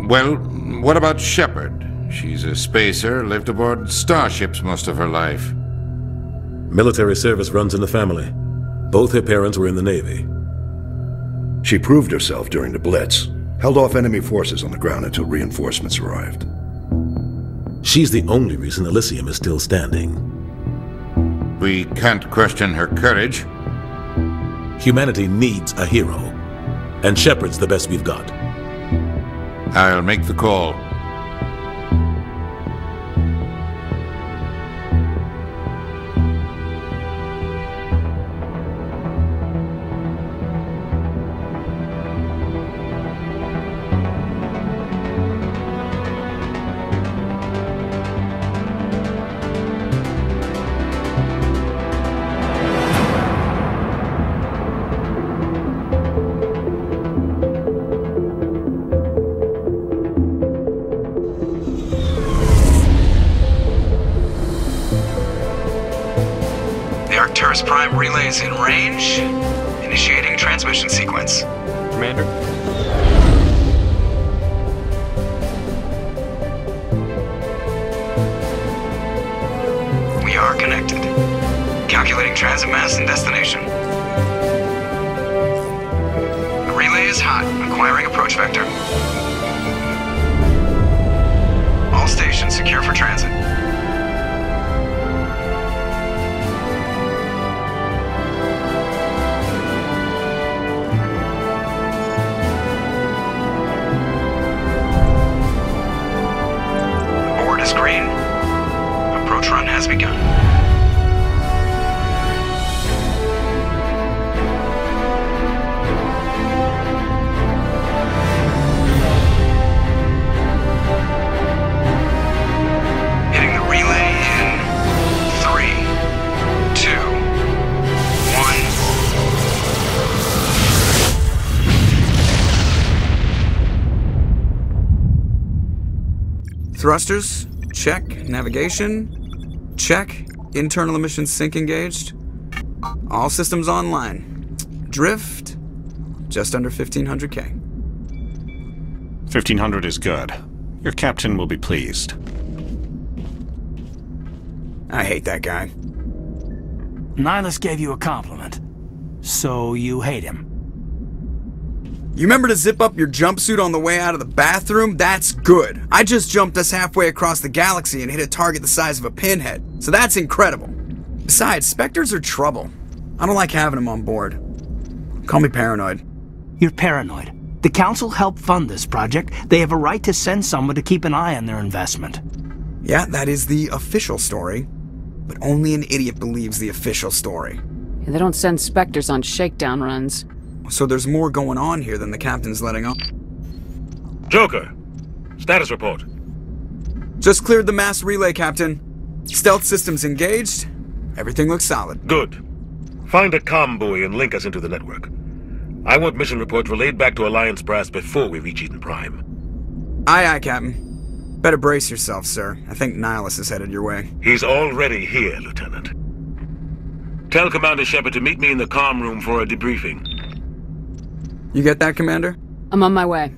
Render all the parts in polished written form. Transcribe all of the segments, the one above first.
Well, what about Shepard? She's a spacer, lived aboard starships most of her life. Military service runs in the family. Both her parents were in the Navy. She proved herself during the Blitz, held off enemy forces on the ground until reinforcements arrived. She's the only reason Elysium is still standing. We can't question her courage. Humanity needs a hero, and Shepard's the best we've got. I'll make the call. Prime relays in range. Initiating transmission sequence. Commander? We are connected. Calculating transit mass and destination. The relay is hot. Acquiring approach vector. All stations secure for transit. Green. Approach run has begun. Hitting the relay in 3, 2, 1. Thrusters. Check. Navigation. Check. Internal emissions sync engaged. All systems online. Drift. Just under 1500K. 1500 is good. Your captain will be pleased. I hate that guy. Nihlus gave you a compliment. So you hate him. You remember to zip up your jumpsuit on the way out of the bathroom? That's good. I just jumped us halfway across the galaxy and hit a target the size of a pinhead, so that's incredible. Besides, Spectres are trouble. I don't like having them on board. Call me paranoid. You're paranoid. The Council helped fund this project. They have a right to send someone to keep an eye on their investment. Yeah, that is the official story. But only an idiot believes the official story. Yeah, they don't send Spectres on shakedown runs. So there's more going on here than the captain's letting on. Joker, status report. Just cleared the mass relay, Captain. Stealth systems engaged. Everything looks solid. Good. Find a comm buoy and link us into the network. I want mission reports relayed back to Alliance brass before we reach Eden Prime. Aye, aye, Captain. Better brace yourself, sir. I think Nihlus is headed your way. He's already here, Lieutenant. Tell Commander Shepard to meet me in the comm room for a debriefing. You get that, Commander? I'm on my way.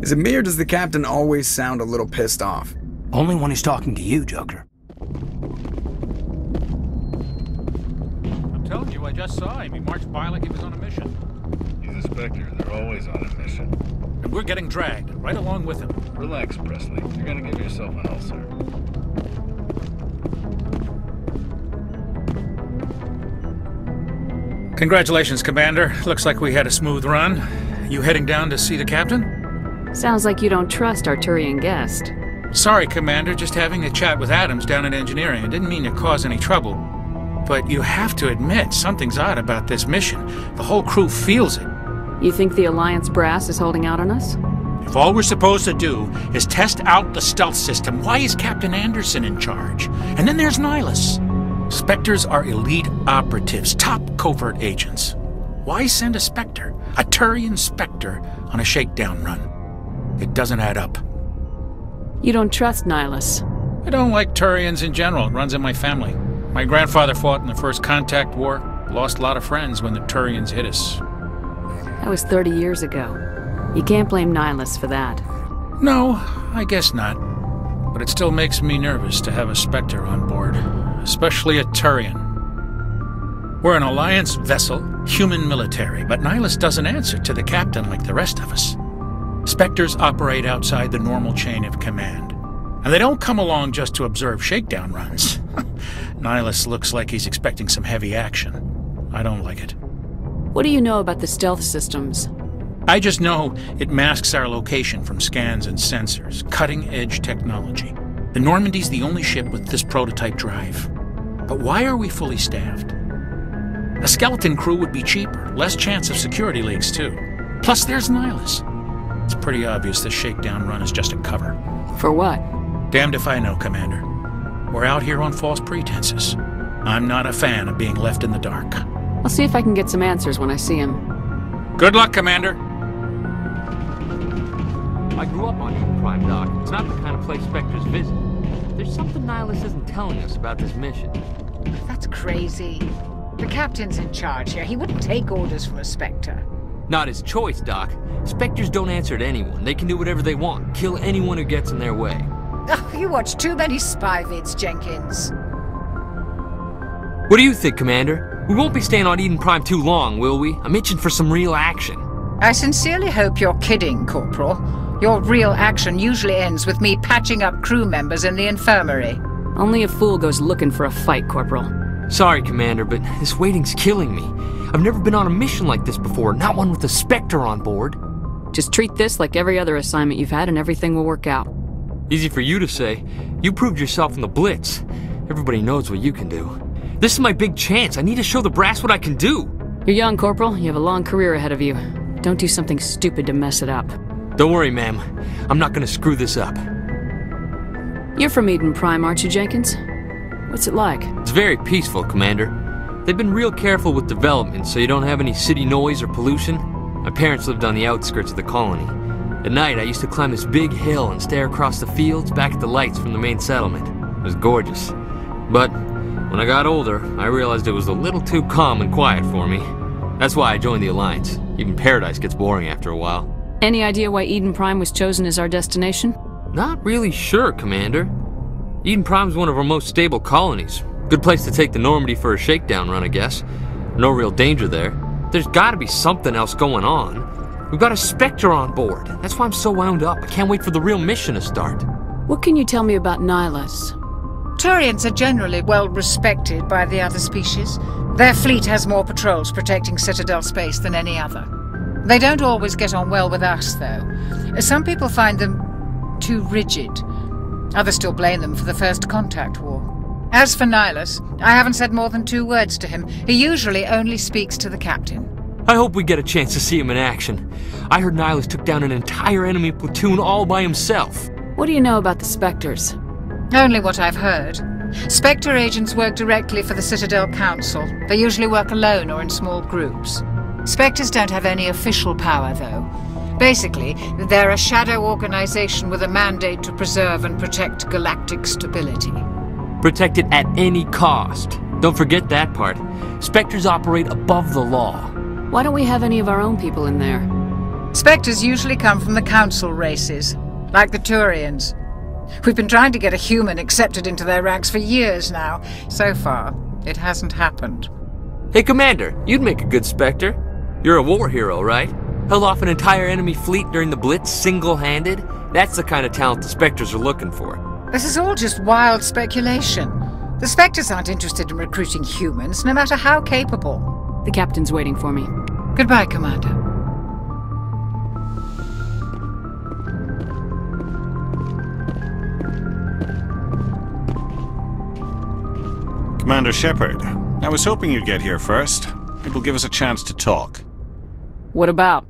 Is it me or does the captain always sound a little pissed off? Only when he's talking to you, Joker. I'm telling you, I just saw him. He marched by like he was on a mission. He's a Spectre. They're always on a mission. And we're getting dragged, right along with him. Relax, Presley. You're gonna give yourself an ulcer. Congratulations, Commander. Looks like we had a smooth run. You heading down to see the captain? Sounds like you don't trust our Turian guest. Sorry, Commander. Just having a chat with Adams down in engineering. I didn't mean to cause any trouble. But you have to admit, something's odd about this mission. The whole crew feels it. You think the Alliance brass is holding out on us? If all we're supposed to do is test out the stealth system, why is Captain Anderson in charge? And then there's Nihlus. Spectres are elite operatives, top covert agents. Why send a Spectre, a Turian Spectre, on a shakedown run? It doesn't add up. You don't trust Nihlus? I don't like Turians in general. It runs in my family. My grandfather fought in the First Contact War, lost a lot of friends when the Turians hit us. That was 30 years ago. You can't blame Nihlus for that. No, I guess not. But it still makes me nervous to have a Spectre on board, especially a Turian. We're an Alliance vessel, human military, but Nihlus doesn't answer to the captain like the rest of us. Spectres operate outside the normal chain of command, and they don't come along just to observe shakedown runs. Nihlus looks like he's expecting some heavy action. I don't like it. What do you know about the stealth systems? I just know it masks our location from scans and sensors, cutting-edge technology. The Normandy's the only ship with this prototype drive. But why are we fully staffed? A skeleton crew would be cheaper, less chance of security leaks too. Plus there's Nihlus. It's pretty obvious this shakedown run is just a cover. For what? Damned if I know, Commander. We're out here on false pretenses. I'm not a fan of being left in the dark. I'll see if I can get some answers when I see him. Good luck, Commander. I grew up on Eden Prime, Doc. It's not the kind of place Spectres visit. There's something Nihlus isn't telling us about this mission. That's crazy. The captain's in charge here. He wouldn't take orders from a Spectre. Not his choice, Doc. Spectres don't answer to anyone. They can do whatever they want. Kill anyone who gets in their way. Oh, you watch too many spy vids, Jenkins. What do you think, Commander? We won't be staying on Eden Prime too long, will we? I'm itching for some real action. I sincerely hope you're kidding, Corporal. Your real action usually ends with me patching up crew members in the infirmary. Only a fool goes looking for a fight, Corporal. Sorry, Commander, but this waiting's killing me. I've never been on a mission like this before, not one with a Spectre on board. Just treat this like every other assignment you've had and everything will work out. Easy for you to say. You proved yourself in the Blitz. Everybody knows what you can do. This is my big chance. I need to show the brass what I can do. You're young, Corporal. You have a long career ahead of you. Don't do something stupid to mess it up. Don't worry, ma'am. I'm not gonna screw this up. You're from Eden Prime, aren't you, Jenkins? What's it like? It's very peaceful, Commander. They've been real careful with development, so you don't have any city noise or pollution. My parents lived on the outskirts of the colony. At night, I used to climb this big hill and stare across the fields back at the lights from the main settlement. It was gorgeous. But when I got older, I realized it was a little too calm and quiet for me. That's why I joined the Alliance. Even Paradise gets boring after a while. Any idea why Eden Prime was chosen as our destination? Not really sure, Commander. Eden Prime's one of our most stable colonies. Good place to take the Normandy for a shakedown run, I guess. No real danger there. There's gotta be something else going on. We've got a Spectre on board. That's why I'm so wound up. I can't wait for the real mission to start. What can you tell me about Nihlus? Turians are generally well respected by the other species. Their fleet has more patrols protecting Citadel space than any other. They don't always get on well with us, though. Some people find them too rigid. Others still blame them for the First Contact War. As for Nihlus, I haven't said more than 2 words to him. He usually only speaks to the captain. I hope we get a chance to see him in action. I heard Nihlus took down an entire enemy platoon all by himself. What do you know about the Spectres? Only what I've heard. Spectre agents work directly for the Citadel Council. They usually work alone or in small groups. Spectres don't have any official power, though. Basically, they're a shadow organization with a mandate to preserve and protect galactic stability. Protect it at any cost. Don't forget that part. Spectres operate above the law. Why don't we have any of our own people in there? Spectres usually come from the Council races, like the Turians. We've been trying to get a human accepted into their ranks for years now. So far, it hasn't happened. Hey, Commander, you'd make a good Spectre. You're a war hero, right? Held off an entire enemy fleet during the Blitz single-handed? That's the kind of talent the Spectres are looking for. This is all just wild speculation. The Spectres aren't interested in recruiting humans, no matter how capable. The captain's waiting for me. Goodbye, Commander. Commander Shepard, I was hoping you'd get here first. It will give us a chance to talk. What about?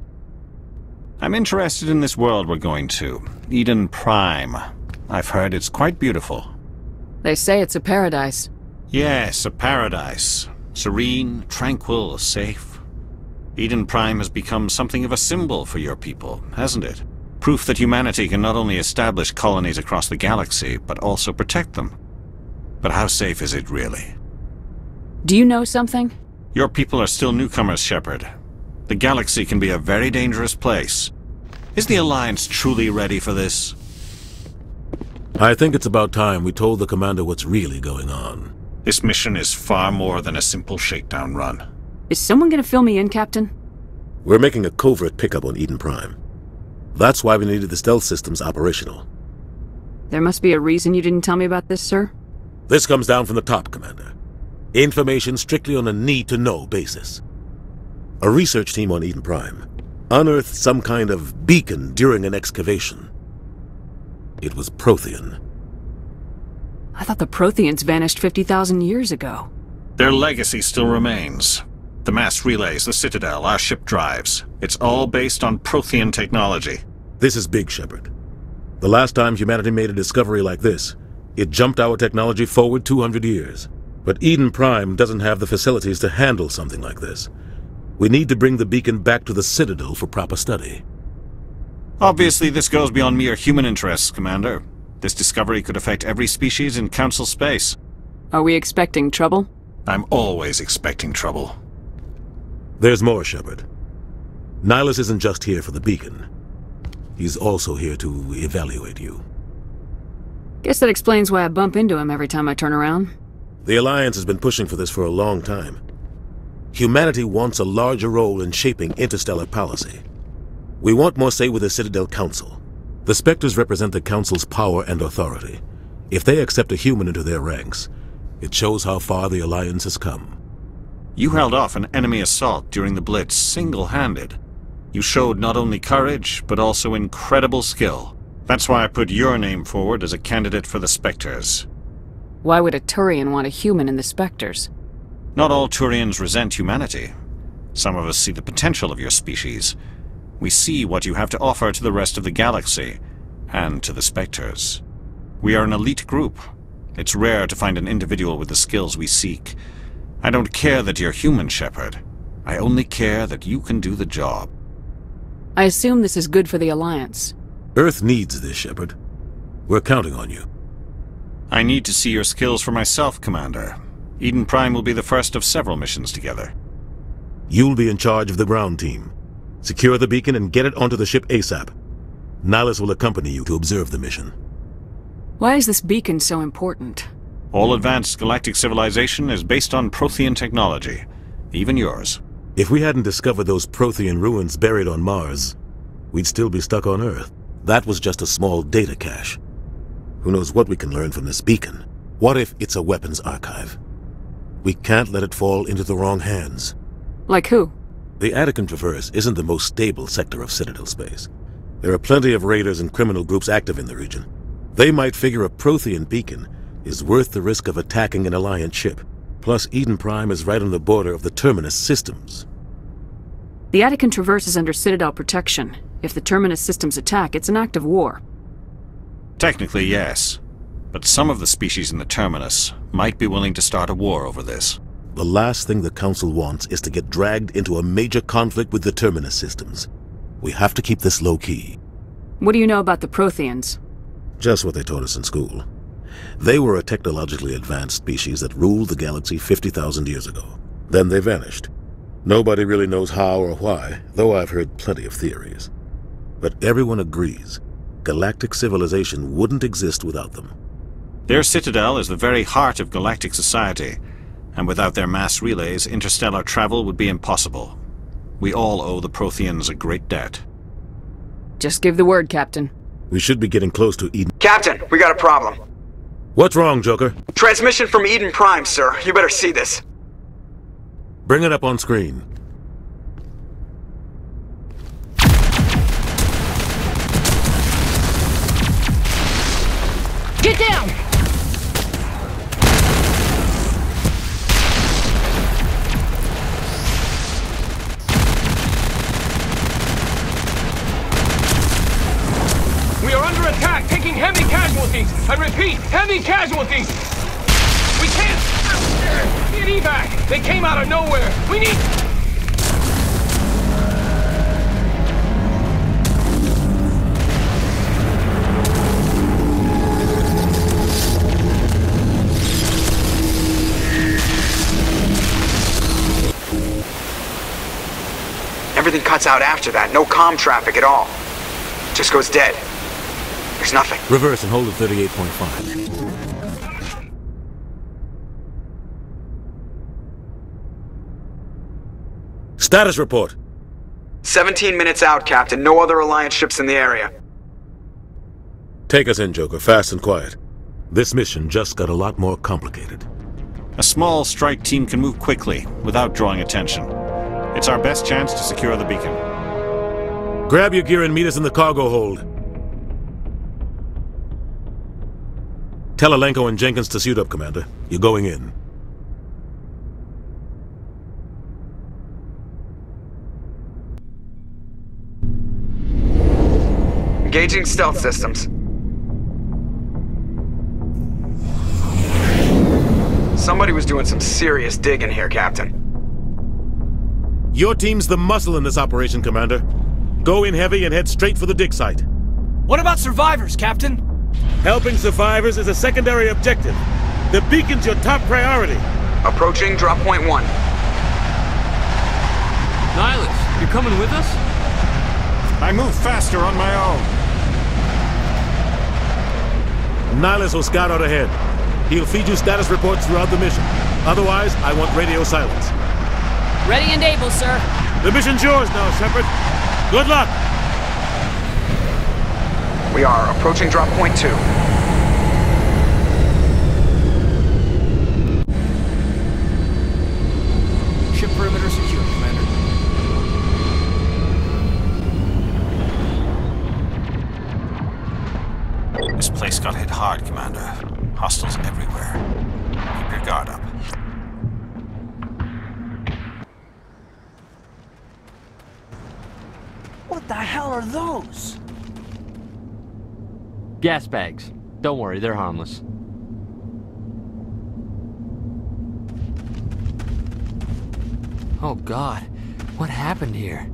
I'm interested in this world we're going to, Eden Prime. I've heard it's quite beautiful. They say it's a paradise. Yes, a paradise. Serene, tranquil, safe. Eden Prime has become something of a symbol for your people, hasn't it? Proof that humanity can not only establish colonies across the galaxy, but also protect them. But how safe is it really? Do you know something? Your people are still newcomers, Shepard. The galaxy can be a very dangerous place. Is the Alliance truly ready for this? I think it's about time we told the Commander what's really going on. This mission is far more than a simple shakedown run. Is someone gonna fill me in, Captain? We're making a covert pickup on Eden Prime. That's why we needed the stealth systems operational. There must be a reason you didn't tell me about this, sir? This comes down from the top, Commander. Information strictly on a need-to-know basis. A research team on Eden Prime unearthed some kind of beacon during an excavation. It was Prothean. I thought the Protheans vanished 50,000 years ago. Their legacy still remains. The mass relays, the Citadel, our ship drives. It's all based on Prothean technology. This is big, Shepard. The last time humanity made a discovery like this, it jumped our technology forward 200 years. But Eden Prime doesn't have the facilities to handle something like this. We need to bring the beacon back to the Citadel for proper study. Obviously, this goes beyond mere human interests, Commander. This discovery could affect every species in Council space. Are we expecting trouble? I'm always expecting trouble. There's more, Shepard. Nihlus isn't just here for the beacon. He's also here to evaluate you. Guess that explains why I bump into him every time I turn around. The Alliance has been pushing for this for a long time. Humanity wants a larger role in shaping interstellar policy. We want more say with the Citadel Council. The Spectres represent the Council's power and authority. If they accept a human into their ranks, it shows how far the Alliance has come. You held off an enemy assault during the Blitz single-handed. You showed not only courage, but also incredible skill. That's why I put your name forward as a candidate for the Spectres. Why would a Turian want a human in the Spectres? Not all Turians resent humanity. Some of us see the potential of your species. We see what you have to offer to the rest of the galaxy, and to the Spectres. We are an elite group. It's rare to find an individual with the skills we seek. I don't care that you're human, Shepard. I only care that you can do the job. I assume this is good for the Alliance. Earth needs this, Shepard. We're counting on you. I need to see your skills for myself, Commander. Eden Prime will be the first of several missions together. You'll be in charge of the ground team. Secure the beacon and get it onto the ship ASAP. Nihlus will accompany you to observe the mission. Why is this beacon so important? All advanced galactic civilization is based on Prothean technology. Even yours. If we hadn't discovered those Prothean ruins buried on Mars, we'd still be stuck on Earth. That was just a small data cache. Who knows what we can learn from this beacon? What if it's a weapons archive? We can't let it fall into the wrong hands. Like who? The Attican Traverse isn't the most stable sector of Citadel space. There are plenty of raiders and criminal groups active in the region. They might figure a Prothean beacon is worth the risk of attacking an Alliance ship. Plus, Eden Prime is right on the border of the Terminus Systems. The Attican Traverse is under Citadel protection. If the Terminus Systems attack, it's an act of war. Technically, yes. But some of the species in the Terminus might be willing to start a war over this. The last thing the Council wants is to get dragged into a major conflict with the Terminus Systems. We have to keep this low-key. What do you know about the Protheans? Just what they taught us in school. They were a technologically advanced species that ruled the galaxy 50,000 years ago. Then they vanished. Nobody really knows how or why, though I've heard plenty of theories. But everyone agrees, galactic civilization wouldn't exist without them. Their citadel is the very heart of galactic society, and without their mass relays, interstellar travel would be impossible. We all owe the Protheans a great debt. Just give the word, Captain. We should be getting close to Eden. Captain, we got a problem. What's wrong, Joker? Transmission from Eden Prime, sir. You better see this. Bring it up on screen. Get down! We are under attack, taking heavy casualties. I repeat, heavy casualties. We can't get evac. They came out of nowhere. We need... Everything cuts out after that. No comm traffic at all. Just goes dead. There's nothing. Reverse and hold at 38.5. Status report. 17 minutes out, Captain. No other Alliance ships in the area. Take us in, Joker, fast and quiet. This mission just got a lot more complicated. A small strike team can move quickly, without drawing attention. It's our best chance to secure the beacon. Grab your gear and meet us in the cargo hold. Tell Alenko and Jenkins to suit up, Commander. You're going in. Engaging stealth systems. Somebody was doing some serious digging here, Captain. Your team's the muscle in this operation, Commander. Go in heavy and head straight for the dig site. What about survivors, Captain? Helping survivors is a secondary objective. The beacon's your top priority. Approaching drop point 1. Nihlus, you're coming with us? I move faster on my own. Nihlus will scout out ahead. He'll feed you status reports throughout the mission. Otherwise, I want radio silence. Ready and able, sir. The mission's yours now, Shepard. Good luck! We are approaching drop point 2. Ship perimeter secure, Commander. This place got hit hard, Commander. Hostiles everywhere. Keep your guard up. What the hell are those? Gas bags. Don't worry, they're harmless. Oh God, what happened here?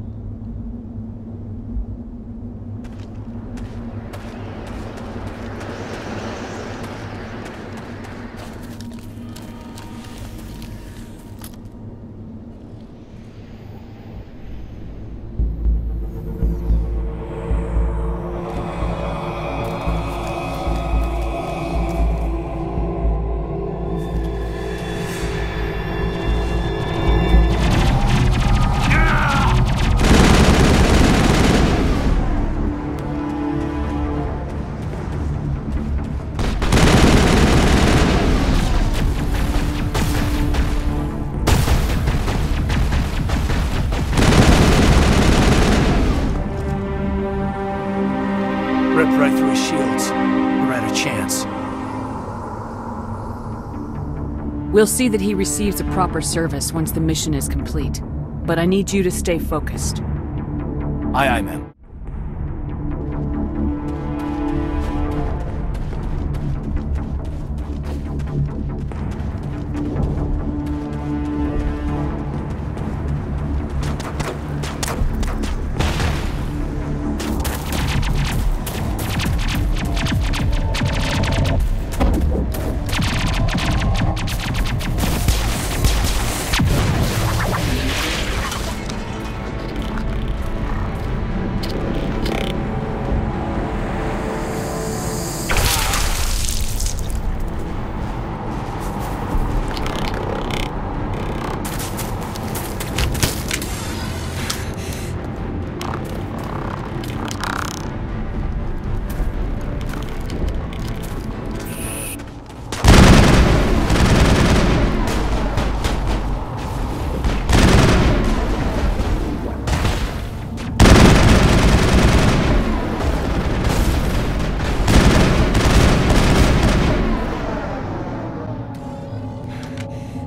Ripped right through his shields. We're at a chance. We'll see that he receives a proper service once the mission is complete. But I need you to stay focused. Aye, aye, ma'am.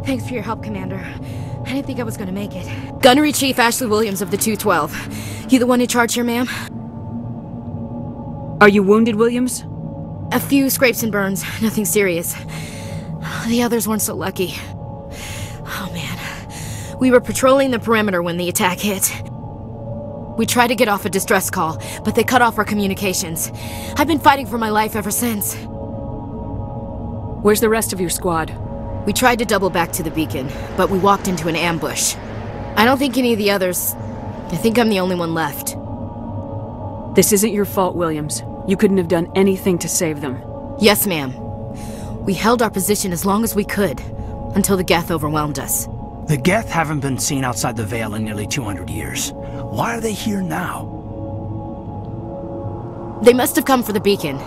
Thanks for your help, Commander. I didn't think I was gonna make it. Gunnery Chief Ashley Williams of the 212. You the one in charge here, ma'am? Are you wounded, Williams? A few scrapes and burns. Nothing serious. The others weren't so lucky. Oh, man. We were patrolling the perimeter when the attack hit. We tried to get off a distress call, but they cut off our communications. I've been fighting for my life ever since. Where's the rest of your squad? We tried to double back to the beacon, but we walked into an ambush. I don't think any of the others... I think I'm the only one left. This isn't your fault, Williams. You couldn't have done anything to save them. Yes, ma'am. We held our position as long as we could, until the Geth overwhelmed us. The Geth haven't been seen outside the Veil in nearly 200 years. Why are they here now? They must have come for the beacon.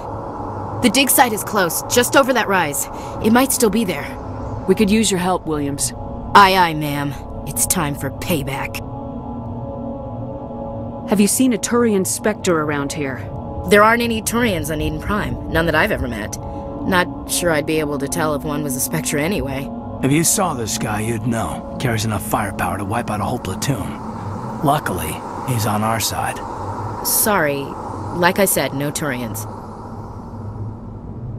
The dig site is close, just over that rise. It might still be there. We could use your help, Williams. Aye, aye, ma'am. It's time for payback. Have you seen a Turian Spectre around here? There aren't any Turians on Eden Prime. None that I've ever met. Not sure I'd be able to tell if one was a Spectre anyway. If you saw this guy, you'd know. Carries enough firepower to wipe out a whole platoon. Luckily, he's on our side. Sorry. Like I said, no Turians.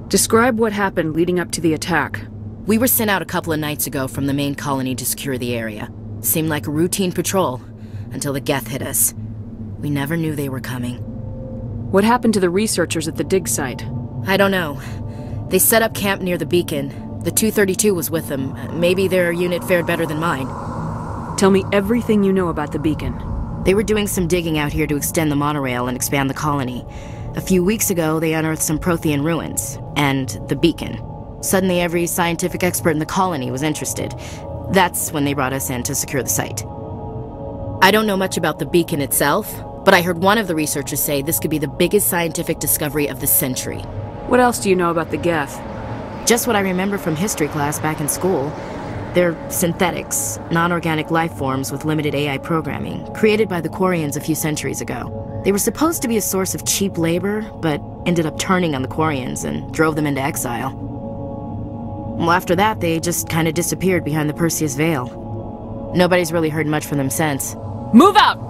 Describe what happened leading up to the attack. We were sent out a couple of nights ago from the main colony to secure the area. Seemed like a routine patrol, until the Geth hit us. We never knew they were coming. What happened to the researchers at the dig site? I don't know. They set up camp near the beacon. The 232 was with them. Maybe their unit fared better than mine. Tell me everything you know about the beacon. They were doing some digging out here to extend the monorail and expand the colony. A few weeks ago, they unearthed some Prothean ruins, and the beacon. Suddenly, every scientific expert in the colony was interested. That's when they brought us in to secure the site. I don't know much about the beacon itself, but I heard one of the researchers say this could be the biggest scientific discovery of the century. What else do you know about the Geth? Just what I remember from history class back in school. They're synthetics, non-organic life forms with limited AI programming, created by the Quarians a few centuries ago. They were supposed to be a source of cheap labor, but ended up turning on the Quarians and drove them into exile. Well, after that, they just kind of disappeared behind the Perseus Veil. Nobody's really heard much from them since. Move out!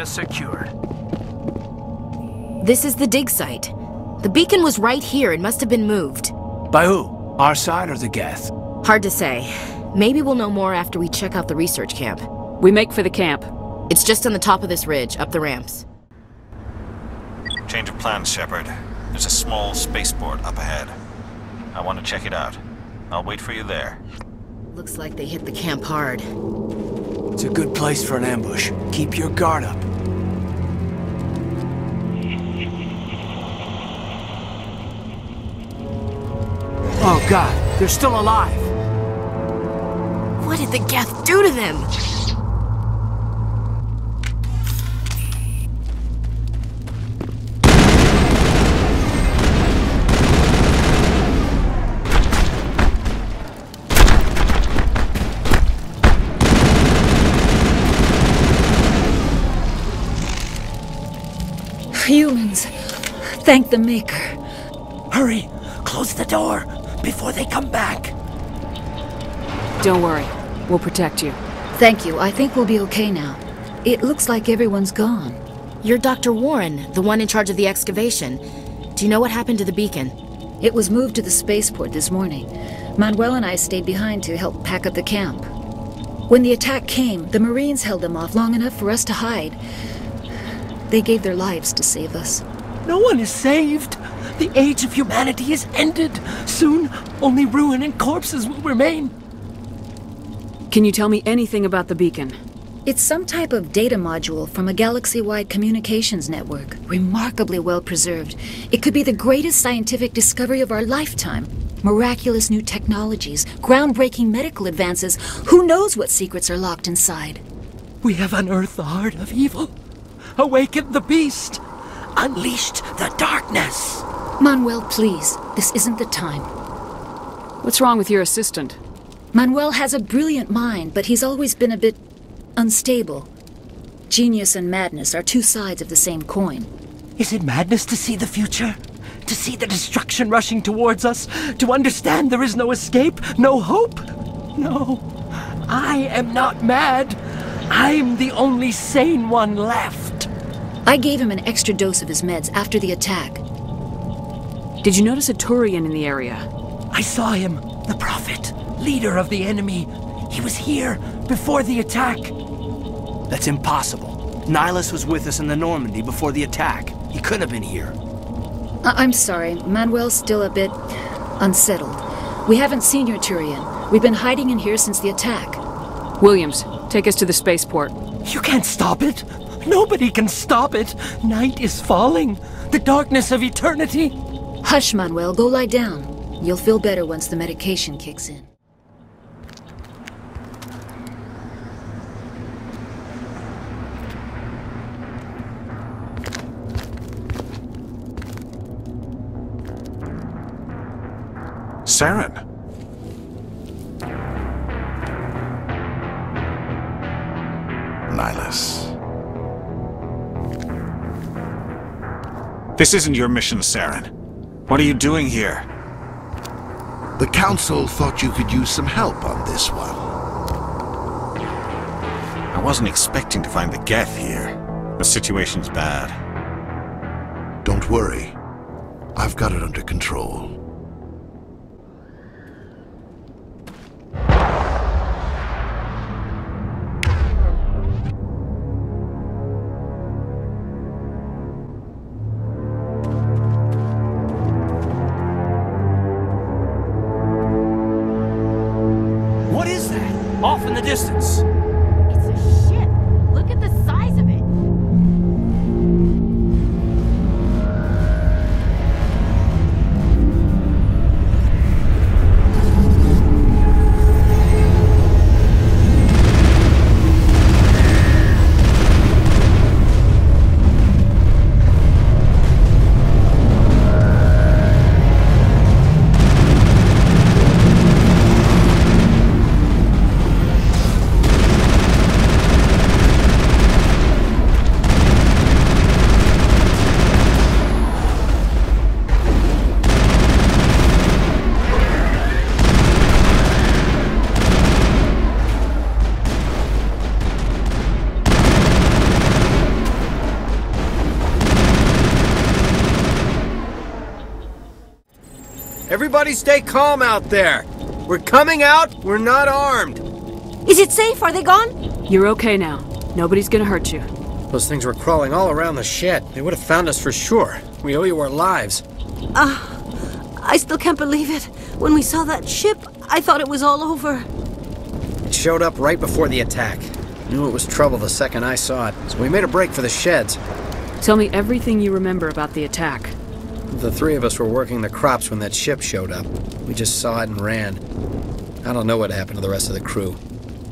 Secured. This is the dig site. The beacon was right here. It must have been moved. By who? Our side or the Geth? Hard to say. Maybe we'll know more after we check out the research camp. We make for the camp. It's just on the top of this ridge, up the ramps. Change of plans, Shepard. There's a small spaceport up ahead. I want to check it out. I'll wait for you there. Looks like they hit the camp hard. It's a good place for an ambush. Keep your guard up. Oh God, they're still alive! What did the Geth do to them? Humans, thank the Maker. Hurry, close the door before they come back. Don't worry, we'll protect you. Thank you, I think we'll be okay now. It looks like everyone's gone. You're Dr. Warren, the one in charge of the excavation. Do you know what happened to the beacon? It was moved to the spaceport this morning. Manuel and I stayed behind to help pack up the camp. When the attack came, the Marines held them off long enough for us to hide. They gave their lives to save us. No one is saved. The age of humanity is ended. Soon, only ruin and corpses will remain. Can you tell me anything about the beacon? It's some type of data module from a galaxy-wide communications network. Remarkably well preserved. It could be the greatest scientific discovery of our lifetime. Miraculous new technologies, groundbreaking medical advances. Who knows what secrets are locked inside? We have unearthed the heart of evil. Awakened the beast. Unleashed the darkness. Manuel, please. This isn't the time. What's wrong with your assistant? Manuel has a brilliant mind, but he's always been a bit unstable. Genius and madness are two sides of the same coin. Is it madness to see the future? To see the destruction rushing towards us? To understand there is no escape? No hope? No. I am not mad. I'm the only sane one left. I gave him an extra dose of his meds after the attack. Did you notice a Turian in the area? I saw him. The Prophet. Leader of the enemy. He was here before the attack. That's impossible. Nihlus was with us in the Normandy before the attack. He couldn't have been here. I'm sorry. Manuel's still a bit unsettled. We haven't seen your Turian. We've been hiding in here since the attack. Williams, take us to the spaceport. You can't stop it. Nobody can stop it. Night is falling. The darkness of eternity. Hush, Manuel. Go lie down. You'll feel better once the medication kicks in. Saren. Nihlus. This isn't your mission, Saren. What are you doing here? The Council thought you could use some help on this one. I wasn't expecting to find the Geth here. The situation's bad. Don't worry. I've got it under control. Off in the distance. It's a ship. Look at the size of it. Everybody stay calm out there. We're coming out, we're not armed. Is it safe? Are they gone? You're okay now. Nobody's gonna hurt you. Those things were crawling all around the shed. They would have found us for sure. We owe you our lives. I still can't believe it. When we saw that ship, I thought it was all over. It showed up right before the attack. Knew it was trouble the second I saw it, so we made a break for the sheds. Tell me everything you remember about the attack. The three of us were working the crops when that ship showed up. We just saw it and ran. I don't know what happened to the rest of the crew.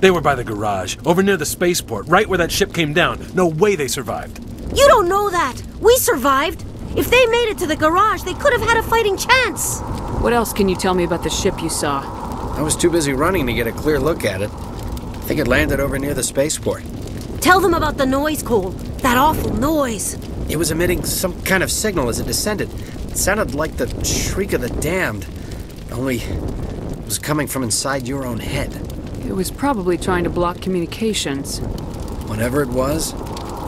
They were by the garage, over near the spaceport, right where that ship came down. No way they survived. You don't know that. We survived. If they made it to the garage, they could have had a fighting chance. What else can you tell me about the ship you saw? I was too busy running to get a clear look at it. I think it landed over near the spaceport. Tell them about the noise, Cole. That awful noise. It was emitting some kind of signal as it descended. It sounded like the shriek of the damned. Only it was coming from inside your own head. It was probably trying to block communications. Whatever it was,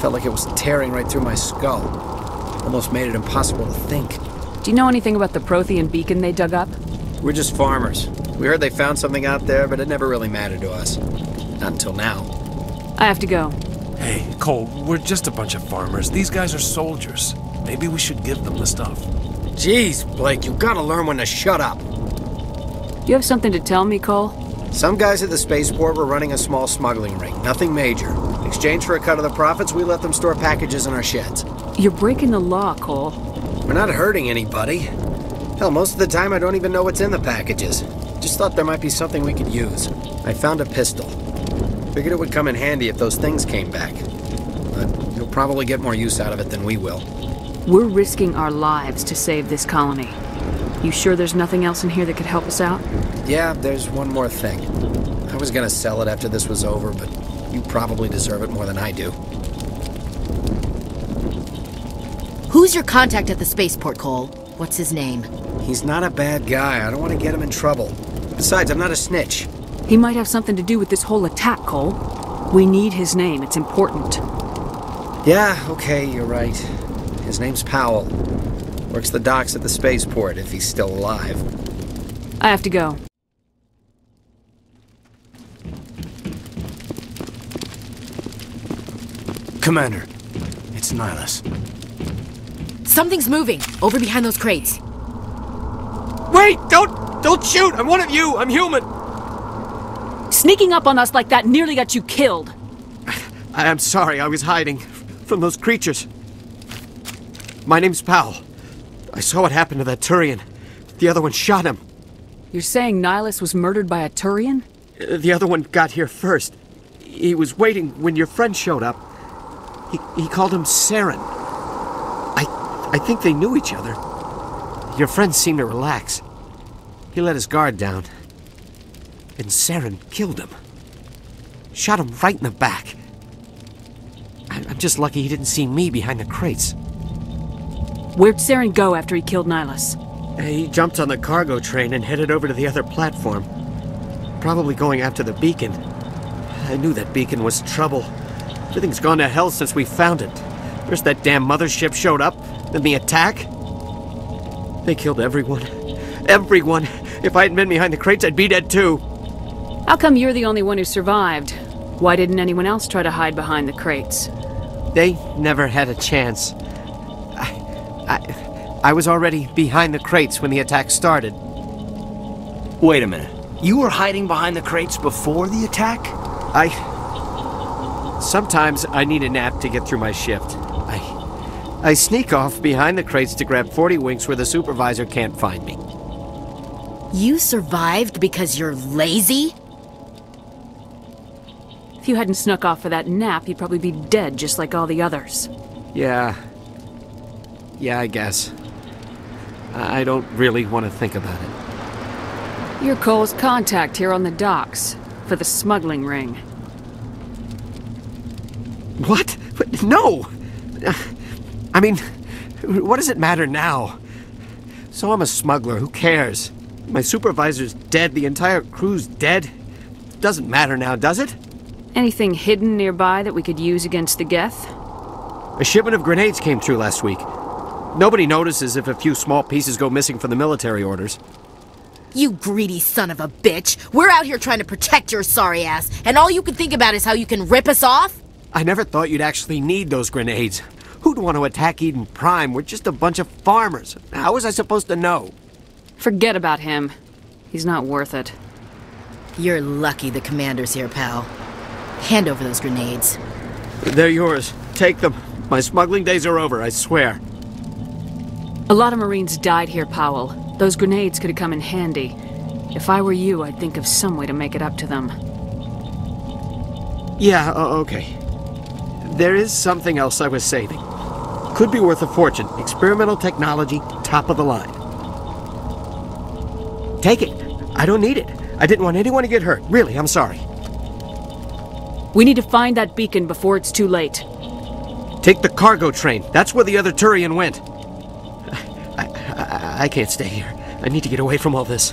felt like it was tearing right through my skull. Almost made it impossible to think. Do you know anything about the Prothean beacon they dug up? We're just farmers. We heard they found something out there, but it never really mattered to us. Not until now. I have to go. Hey, Cole, we're just a bunch of farmers. These guys are soldiers. Maybe we should give them the stuff. Jeez, Blake, you gotta learn when to shut up. You have something to tell me, Cole? Some guys at the spaceport were running a small smuggling ring. Nothing major. In exchange for a cut of the profits, we let them store packages in our sheds. You're breaking the law, Cole. We're not hurting anybody. Hell, most of the time I don't even know what's in the packages. Just thought there might be something we could use. I found a pistol. Figured it would come in handy if those things came back. But you'll probably get more use out of it than we will. We're risking our lives to save this colony. You sure there's nothing else in here that could help us out? Yeah, there's one more thing. I was gonna sell it after this was over, but you probably deserve it more than I do. Who's your contact at the spaceport, Cole? What's his name? He's not a bad guy. I don't want to get him in trouble. Besides, I'm not a snitch. He might have something to do with this whole attack, Cole. We need his name. It's important. Yeah, okay, you're right. His name's Powell. Works the docks at the spaceport, if he's still alive. I have to go. Commander, it's Nihlus. Something's moving, over behind those crates. Wait! Don't shoot! I'm one of you! I'm human! Sneaking up on us like that nearly got you killed. I'm sorry, I was hiding from those creatures. My name's Powell. I saw what happened to that Turian. The other one shot him. You're saying Nihlus was murdered by a Turian? The other one got here first. He was waiting when your friend showed up. He called him Saren. I think they knew each other. Your friend seemed to relax. He let his guard down. And Saren killed him. Shot him right in the back. I'm just lucky he didn't see me behind the crates. Where'd Saren go after he killed Nihlus? He jumped on the cargo train and headed over to the other platform. Probably going after the beacon. I knew that beacon was trouble. Everything's gone to hell since we found it. First that damn mothership showed up, then the attack. They killed everyone. Everyone! If I hadn't been behind the crates, I'd be dead too. How come you're the only one who survived? Why didn't anyone else try to hide behind the crates? They never had a chance. I was already behind the crates when the attack started. Wait a minute. You were hiding behind the crates before the attack? Sometimes I need a nap to get through my shift. I sneak off behind the crates to grab 40 winks where the supervisor can't find me. You survived because you're lazy? If you hadn't snuck off for that nap, you'd probably be dead just like all the others. Yeah, I guess. I don't really want to think about it. You're Cole's contact here on the docks for the smuggling ring. What? No! I mean, what does it matter now? So I'm a smuggler, who cares? My supervisor's dead, the entire crew's dead. Doesn't matter now, does it? Anything hidden nearby that we could use against the Geth? A shipment of grenades came through last week. Nobody notices if a few small pieces go missing from the military orders. You greedy son of a bitch! We're out here trying to protect your sorry ass, and all you can think about is how you can rip us off? I never thought you'd actually need those grenades. Who'd want to attack Eden Prime? We're just a bunch of farmers. How was I supposed to know? Forget about him. He's not worth it. You're lucky the commander's here, pal. Hand over those grenades. They're yours. Take them. My smuggling days are over, I swear. A lot of Marines died here, Powell. Those grenades could have come in handy. If I were you, I'd think of some way to make it up to them. Yeah, okay. There is something else I was saving. Could be worth a fortune. Experimental technology, top of the line. Take it. I don't need it. I didn't want anyone to get hurt. Really, I'm sorry. We need to find that beacon before it's too late. Take the cargo train. That's where the other Turian went. I can't stay here. I need to get away from all this.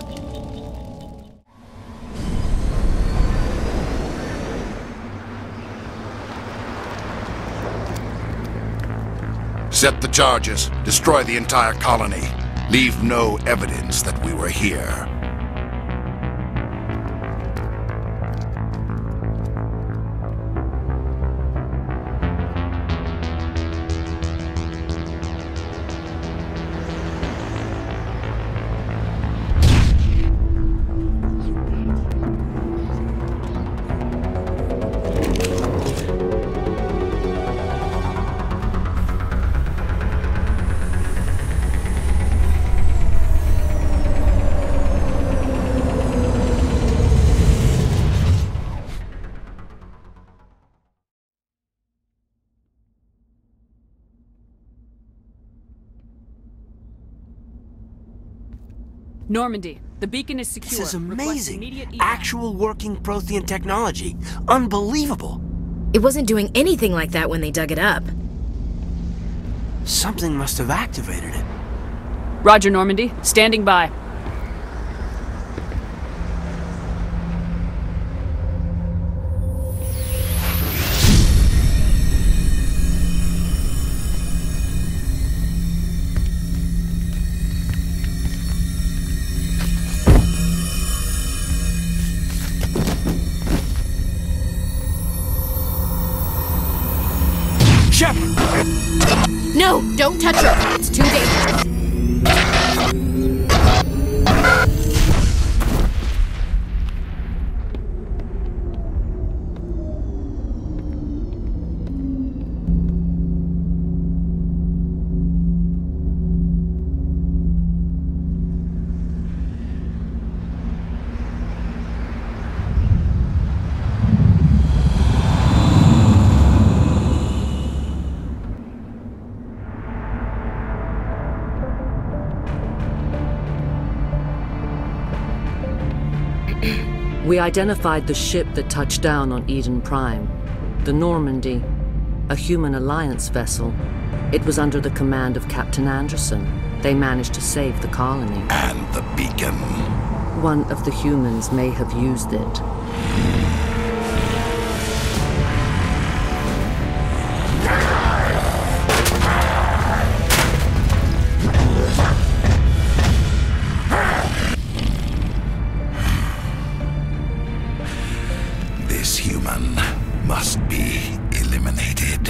Set the charges. Destroy the entire colony. Leave no evidence that we were here. Normandy, the beacon is secure. This is Request amazing. immediate evac. Actual working Prothean technology. Unbelievable. It wasn't doing anything like that when they dug it up. Something must have activated it. Roger, Normandy. Standing by. Shepard! No, don't touch her. It's too dangerous. We identified the ship that touched down on Eden Prime, the Normandy, a human alliance vessel. It was under the command of Captain Anderson. They managed to save the colony. And the beacon. One of the humans may have used it. This human must be eliminated.